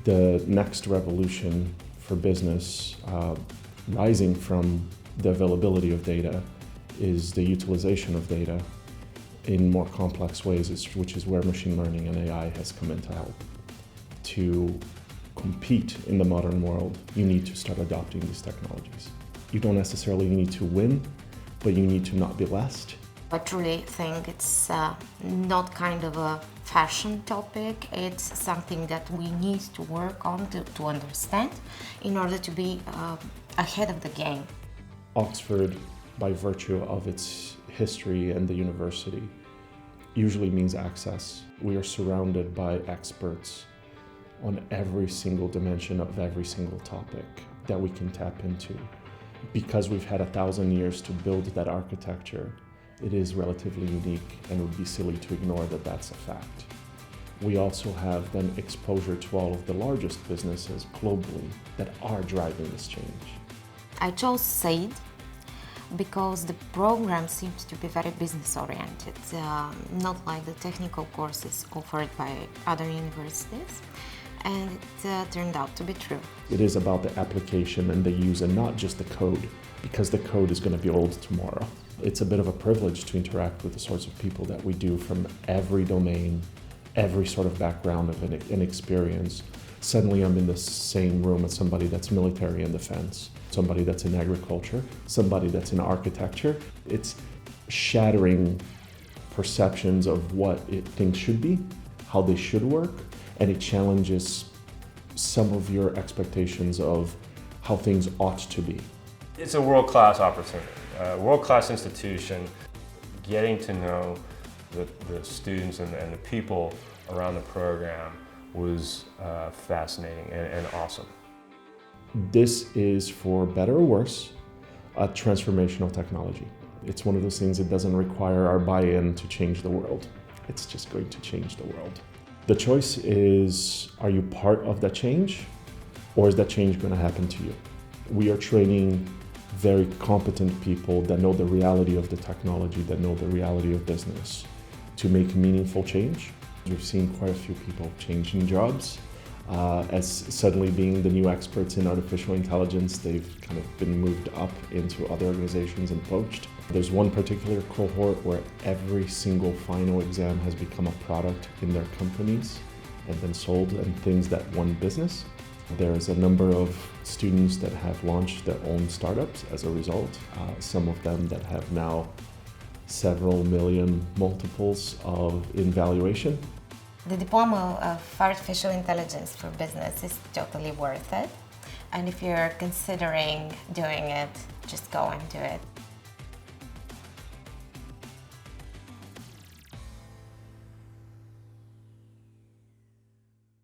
The next revolution for business, rising from the availability of data, is the utilization of data in more complex ways, which is where machine learning and AI has come in to help. To compete in the modern world, you need to start adopting these technologies. You don't necessarily need to win, but you need to not be last. I truly think it's not kind of a fashion topic. It's something that we need to work on to understand in order to be ahead of the game. Oxford, by virtue of its history and the university, usually means access. We are surrounded by experts on every single dimension of every single topic that we can tap into. Because we've had 1,000 years to build that architecture, it is relatively unique, and it would be silly to ignore that that's a fact. We also have then exposure to all of the largest businesses globally that are driving this change. I chose SAID because the program seems to be very business-oriented, not like the technical courses offered by other universities, and it turned out to be true. It is about the application and the use, and not just the code, because the code is going to be old tomorrow. It's a bit of a privilege to interact with the sorts of people that we do from every domain, every sort of background of an experience. Suddenly I'm in the same room as somebody that's military and defense, somebody that's in agriculture, somebody that's in architecture. It's shattering perceptions of what things should be, how they should work, and it challenges some of your expectations of how things ought to be. It's a world-class opportunity, a world-class institution. Getting to know the students and the people around the program was fascinating and awesome. This is, for better or worse, a transformational technology. It's one of those things that doesn't require our buy-in to change the world. It's just going to change the world. The choice is, are you part of that change, or is that change going to happen to you? We are training very competent people that know the reality of the technology, that know the reality of business, to make meaningful change. We've seen quite a few people changing jobs. As suddenly being the new experts in artificial intelligence, they've kind of been moved up into other organizations and poached. There's one particular cohort where every single final exam has become a product in their companies and been sold, and things that won business. There's a number of students that have launched their own startups as a result, some of them that have now several million multiples in valuation. The diploma of artificial intelligence for business is totally worth it. And if you're considering doing it, just go and do it.